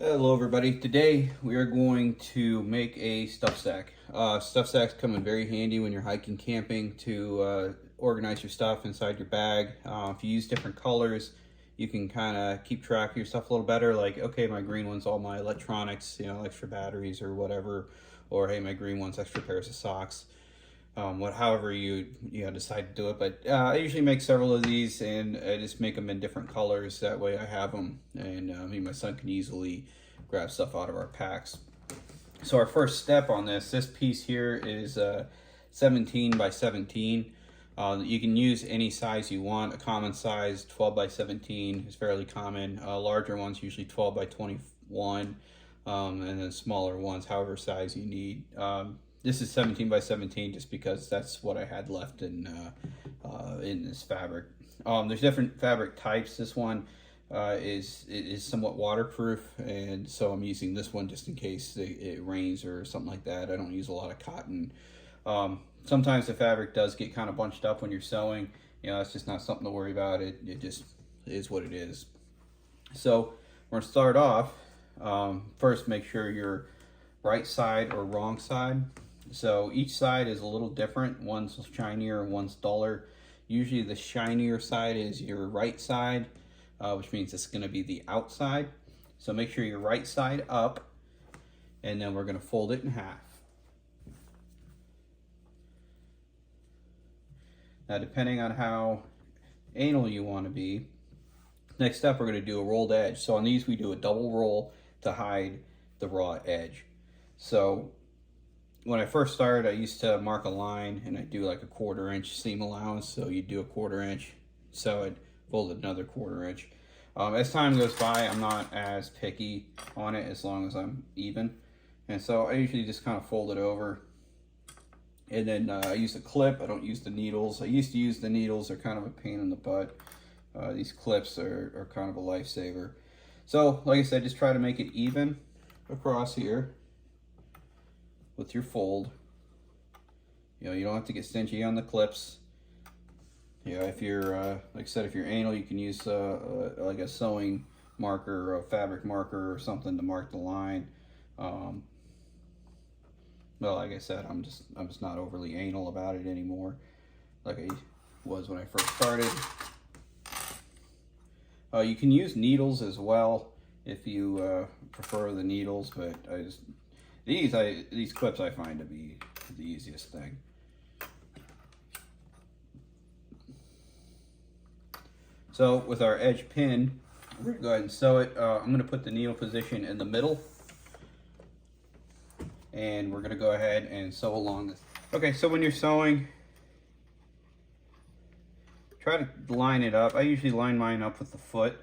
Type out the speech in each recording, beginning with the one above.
Hello everybody. Today we are going to make a stuff sack. Stuff sacks come in very handy when you're hiking, camping to organize your stuff inside your bag. If you use different colors, you can kind of keep track of your stuff a little better. Like, okay, my green one's all my electronics, extra batteries or whatever. Or hey, my green one's extra pairs of socks. However you decide to do it, but I usually make several of these, and I just make them in different colors. That way I have them, and me and my son can easily grab stuff out of our packs. So our first step on this piece here is 17 by 17. You can use any size you want. A common size 12 by 17 is fairly common. Larger ones usually 12 by 21, and then smaller ones however size you need. This is 17 by 17 just because that's what I had left in this fabric. There's different fabric types. This one is somewhat waterproof, and so I'm using this one just in case it rains or something like that. I don't use a lot of cotton. Sometimes the fabric does get kind of bunched up when you're sewing. It's just not something to worry about. It just is what it is. So we're gonna start off. First, make sure your right side or wrong side. So each side is a little different. One's shinier, one's duller. Usually the shinier side is your right side, which means it's going to be the outside. So make sure your right side up, and then we're going to fold it in half. Now, depending on how anal you want to be, next up we're going to do a rolled edge. So on these we do a double roll to hide the raw edge. So when I first started, I used to mark a line, and I do like a 1/4 inch seam allowance. So you do a 1/4 inch, sew it, fold it another 1/4 inch. As time goes by, I'm not as picky on it as long as I'm even. And so I usually just kind of fold it over. And then I use a clip. I don't use the needles. I used to use the needles. They're kind of a pain in the butt. These clips are kind of a lifesaver. So like I said, just try to make it even across here with your fold. You don't have to get stingy on the clips. If you're like I said, if you're anal, you can use like a sewing marker or a fabric marker or something to mark the line. Well, like I said, I'm just not overly anal about it anymore, like I was when I first started. You can use needles as well if you prefer the needles, but these clips I find to be the easiest thing. So with our edge pin, we're gonna go ahead and sew it. I'm gonna put the needle position in the middle, and we're gonna go ahead and sew along this. Okay, so when you're sewing, try to line it up. I usually line mine up with the foot.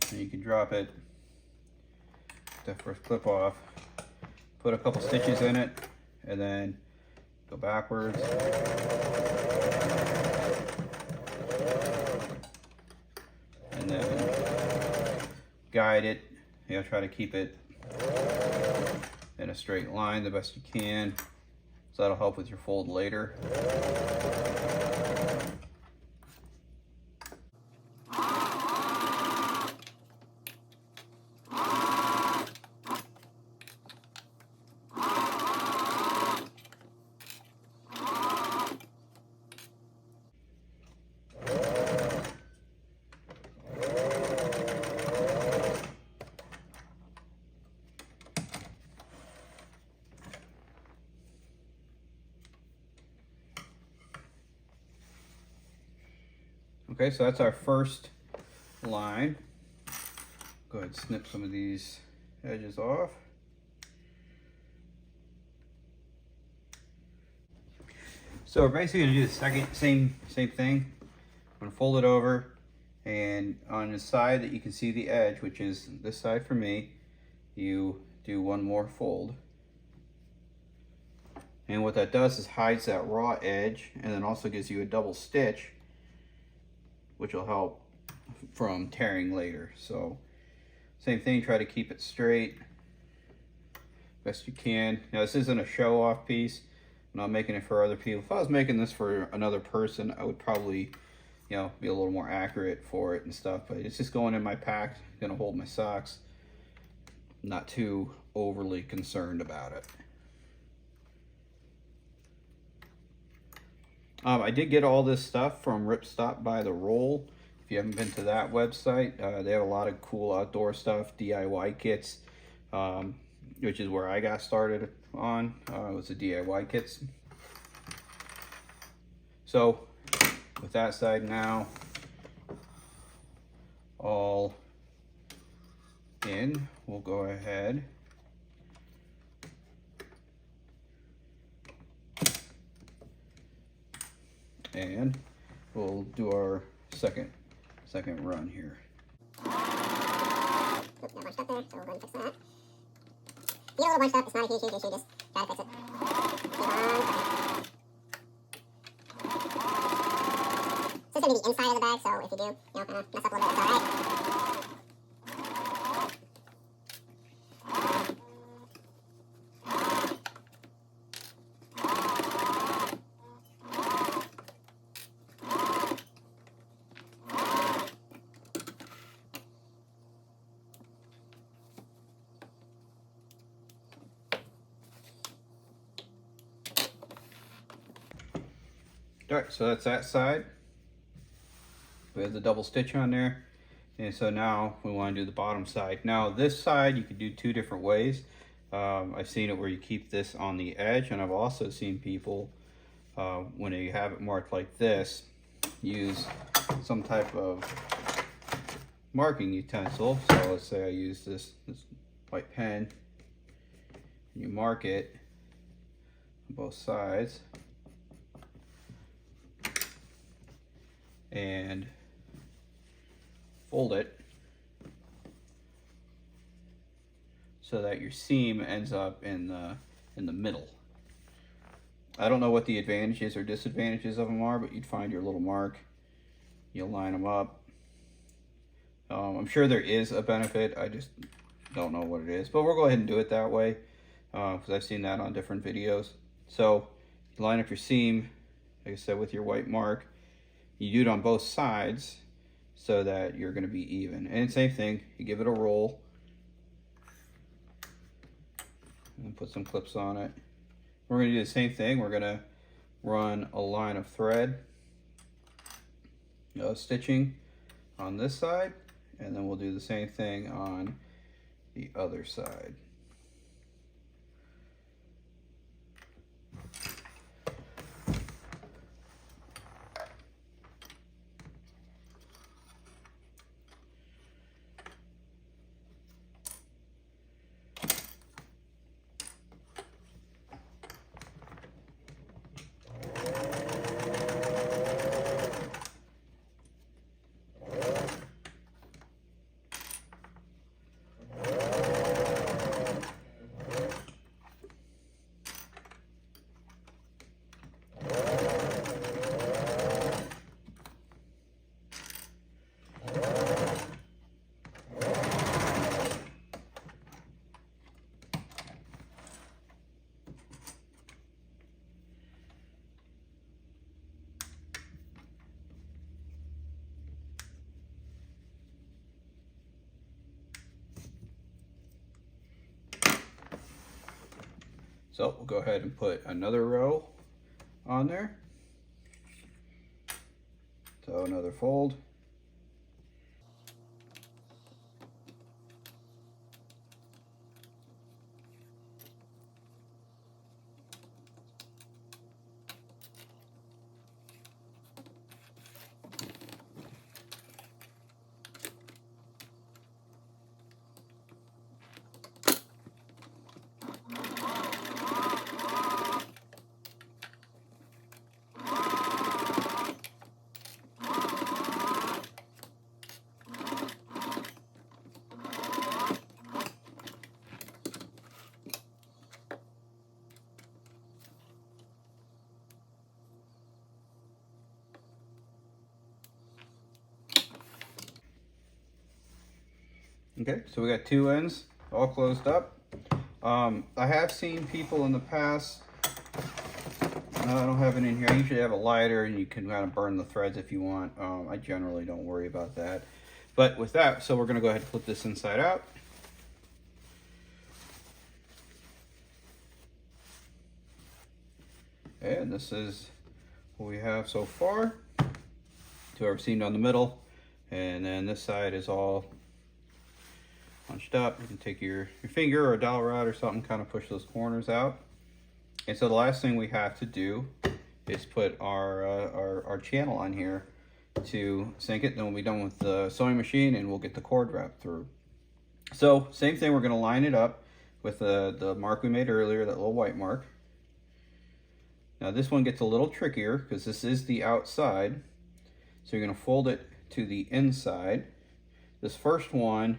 And you can drop it, that first clip off, put a couple stitches in it, and then go backwards. And then guide it. Try to keep it in a straight line the best you can. So that'll help with your fold later. Okay, so that's our first line. Go ahead and snip some of these edges off. So we're basically gonna do the same thing. I'm gonna fold it over, and on the side that you can see the edge, which is this side for me, you do one more fold. And what that does is hides that raw edge, and then also gives you a double stitch, which will help from tearing later. So same thing, try to keep it straight best you can. Now this isn't a show off piece. I'm not making it for other people. If I was making this for another person, I would probably you know, be a little more accurate for it and stuff. But it's just going in my pack, gonna hold my socks. Not too overly concerned about it. I did get all this stuff from Ripstop by the Roll. If you haven't been to that website, they have a lot of cool outdoor stuff, DIY kits, which is where I got started on, was the DIY kits. So with that side now all in, we'll go ahead and we'll do our second run here. Oops, got bunched up there, so we'll go and fix that. If you get a little bunched up, it's not a huge issue, just try to fix it. Keep on. So it's going to be the inside of the bag, so if you do, you know, kind of mess up a little bit, it's alright. All right, so that's that side. We have the double stitch on there. And so now we want to do the bottom side. Now this side you could do two different ways. I've seen it where you keep this on the edge, and I've also seen people, when you have it marked like this, use some type of marking utensil. So let's say I use this white pen. You mark it on both sides. And fold it so that your seam ends up in the middle. I don't know what the advantages or disadvantages of them are, but you'd find your little mark, you'll line them up. I'm sure there is a benefit, I just don't know what it is, but we'll go ahead and do it that way because I've seen that on different videos. So you line up your seam, like I said, with your white mark. You do it on both sides so that you're going to be even. And same thing, you give it a roll and put some clips on it. We're going to do the same thing. We're going to run a line of thread, stitching on this side, and then we'll do the same thing on the other side. So we'll go ahead and put another row on there. So another fold. Okay, so we got two ends all closed up. I have seen people in the past I don't have it in here. I usually have a lighter and you can kind of burn the threads if you want. I generally don't worry about that. But with that, so we're going to go ahead and flip this inside out. And this is what we have so far. Two are seamed on the middle, and then this side is all punched up. You can take your finger or a dowel rod or something, kind of push those corners out. And so the last thing we have to do is put our channel on here to sink it. Then we'll be done with the sewing machine and we'll get the cord wrapped through. So same thing, we're going to line it up with the mark we made earlier, that little white mark. Now this one gets a little trickier because this is the outside. So you're going to fold it to the inside. This first one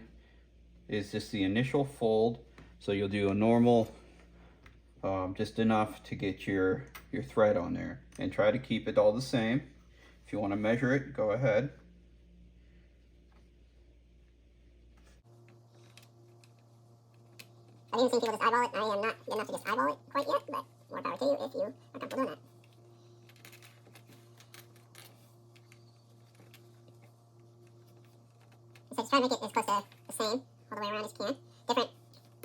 is just the initial fold. So you'll do a normal, just enough to get your thread on there, and try to keep it all the same. If you want to measure it, go ahead. I've even seen people just eyeball it. I am not good enough to just eyeball it quite yet, but more power to you if you are comfortable doing that. So just try to make it as close to the same all the way around as you can. Different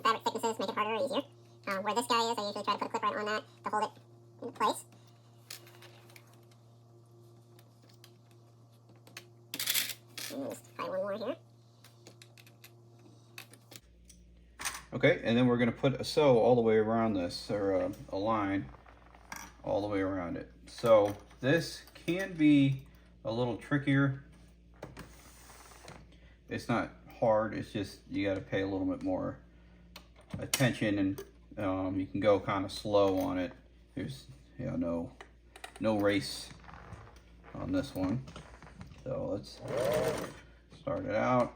fabric thicknesses make it harder or easier. Where this guy is, I usually try to put a clip right on that to hold it into place. And just try one more here. Okay, and then we're going to put a sew all the way around this, or a line all the way around it. So this can be a little trickier. It's not hard, it's just you got to pay a little bit more attention, and you can go kind of slow on it. There's no race on this one. So let's start it out.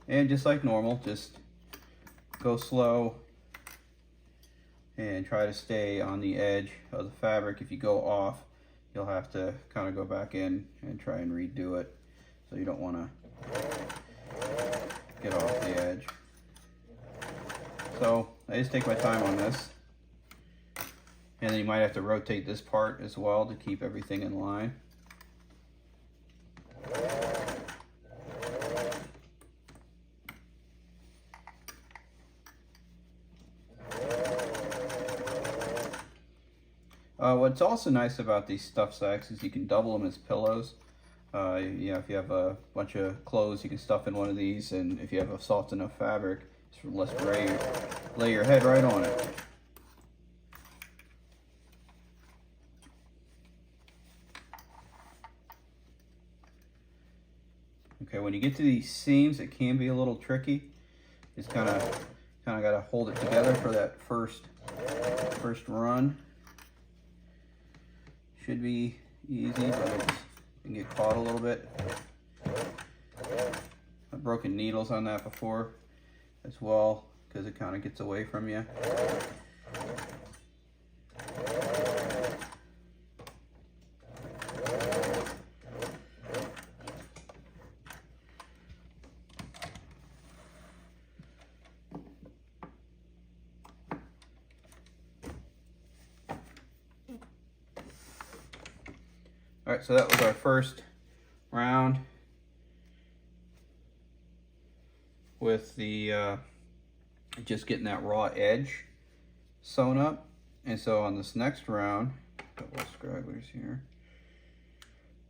And just like normal, just go slow and try to stay on the edge of the fabric. If you go off, you'll have to kind of go back in and try and redo it. So you don't want to get off the edge. So I just take my time on this. And then you might have to rotate this part as well to keep everything in line. What's also nice about these stuff sacks is you can double them as pillows. If you have a bunch of clothes, you can stuff in one of these, and if you have a soft enough fabric, it's less gray, lay your head right on it. Okay, when you get to these seams, it can be a little tricky. Just kind of got to hold it together for that first run. Should be easy, but it can get caught a little bit. I've broken needles on that before as well, because it kind of gets away from you. All right, so that was our first round with the just getting that raw edge sewn up. And so on this next round, couple of stragglers here.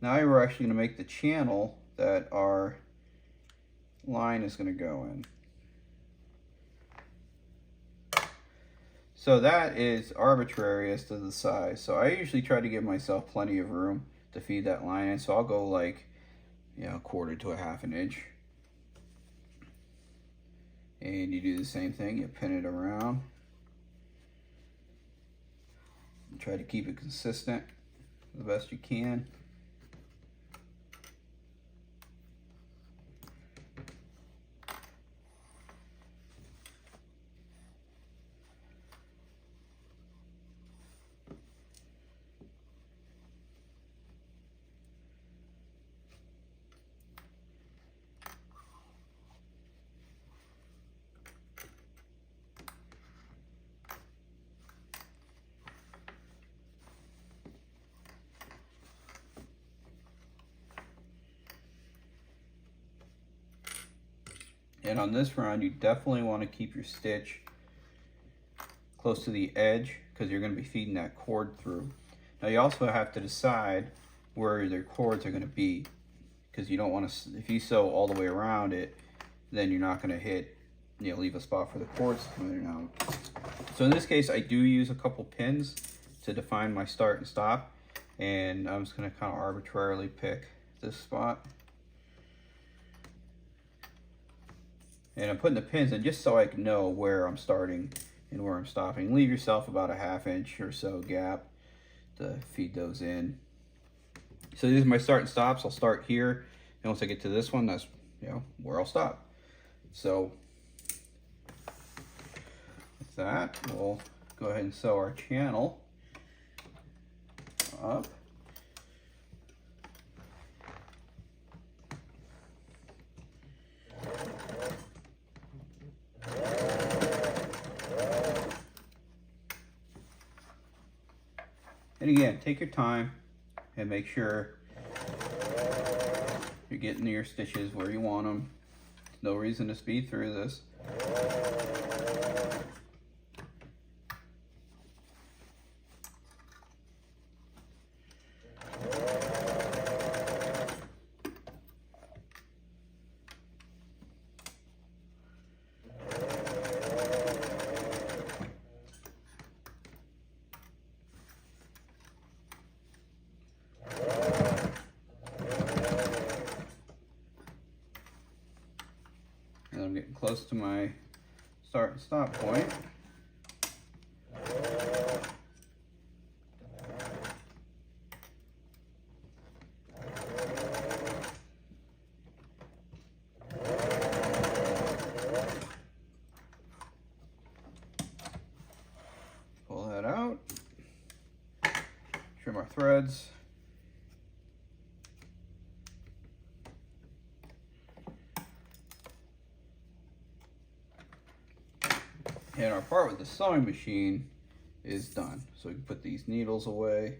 Now we're actually going to make the channel that our line is going to go in. So that is arbitrary as to the size. So I usually try to give myself plenty of room to feed that line in. So I'll go like, a quarter to a half an inch. And you do the same thing, you pin it around. And try to keep it consistent the best you can. And on this round, you definitely want to keep your stitch close to the edge because you're going to be feeding that cord through. Now you also have to decide where your cords are going to be, because you don't want to, if you sew all the way around it, then you're not going to hit, leave a spot for the cords to come in and out. So in this case, I do use a couple pins to define my start and stop, and I'm just going to kind of arbitrarily pick this spot. And I'm putting the pins in just so I can know where I'm starting and where I'm stopping. Leave yourself about a 1/2 inch or so gap to feed those in. So these are my start and stops. I'll start here, and once I get to this one, that's where I'll stop. So with that, we'll go ahead and sew our channel up. And again, take your time and make sure you're getting your stitches where you want them. There's no reason to speed through this. And I'm getting close to my start and stop point. Pull that out, trim our threads. And our part with the sewing machine is done. So we can put these needles away.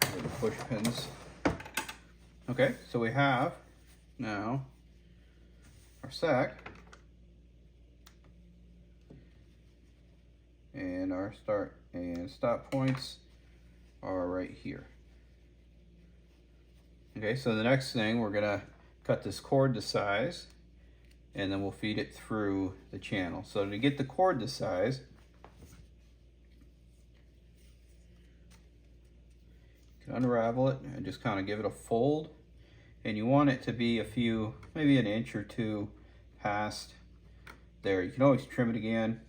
The push pins. Okay, so we have now our sack and our start and stop points are right here. Okay, so the next thing, we're gonna cut this cord to size, and then we'll feed it through the channel. So to get the cord to size, you can unravel it and just kind of give it a fold. And you want it to be maybe an inch or two past there. You can always trim it again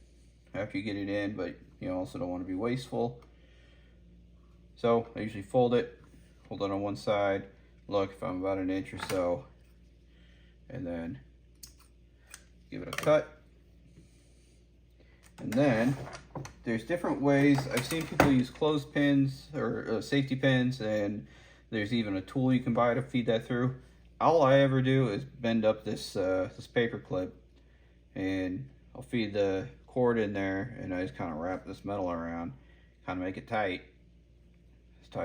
after you get it in, but you also don't want to be wasteful. So I usually fold it, hold it on one side, look if I'm about an inch or so, and then give it a cut. And then there's different ways. I've seen people use clothespins or safety pins, and there's even a tool you can buy to feed that through. All I ever do is bend up this this paper clip, and I'll feed the cord in there, and I just kind of wrap this metal around, kind of make it tight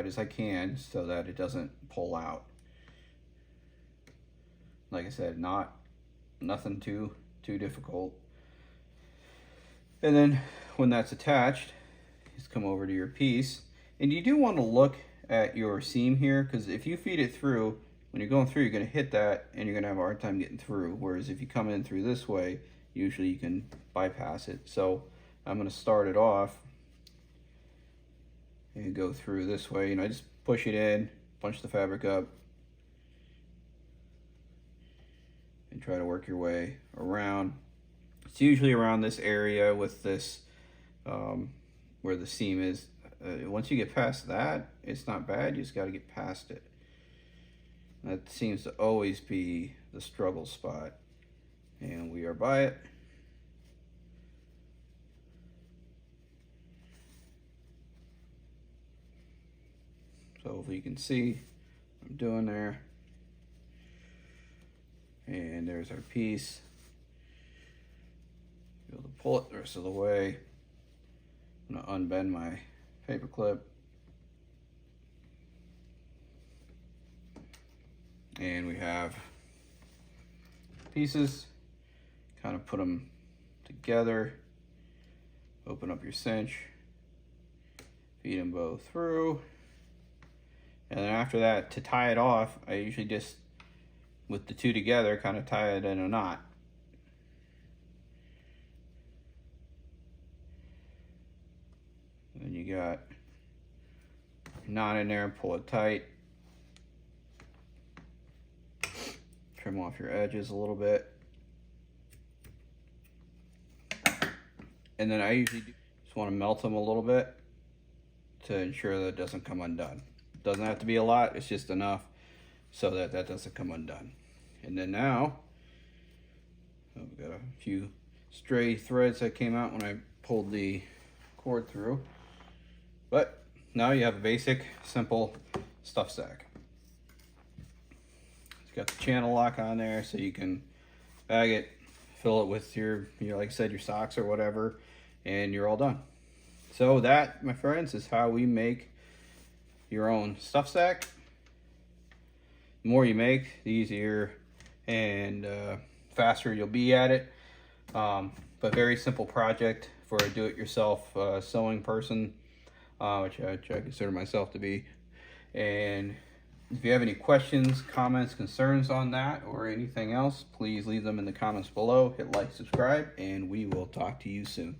as I can so that it doesn't pull out. Like I said, nothing too difficult. And then when that's attached, just come over to your piece, and you do want to look at your seam here, because if you feed it through, when you're going through, you're going to hit that and you're going to have a hard time getting through. Whereas if you come in through this way, usually you can bypass it. So I'm going to start it off and go through this way, and I just push it in, punch the fabric up, and try to work your way around. It's usually around this area with this, where the seam is. Once you get past that, it's not bad. You just got to get past it. That seems to always be the struggle spot, and we are by it. So hopefully you can see what I'm doing there. And there's our piece. Be able to pull it the rest of the way. I'm gonna unbend my paper clip, and we have pieces. Kind of put them together, open up your cinch, feed them both through, and then after that, to tie it off, I usually just, with the two together, kind of tie it in a knot. Then you got your knot in there, pull it tight, trim off your edges a little bit. And then I usually just want to melt them a little bit to ensure that it doesn't come undone. Doesn't have to be a lot, it's just enough so that that doesn't come undone. And then now, we've got a few stray threads that came out when I pulled the cord through. But now you have a basic, simple stuff sack. It's got the channel lock on there so you can bag it, fill it with your, like I said, your socks or whatever, and you're all done. So that, my friends, is how we make your own stuff sack. The more you make, the easier and faster you'll be at it. But very simple project for a do-it-yourself sewing person, which I consider myself to be. And if you have any questions, comments, concerns on that or anything else, please leave them in the comments below. Hit like, subscribe, and we will talk to you soon.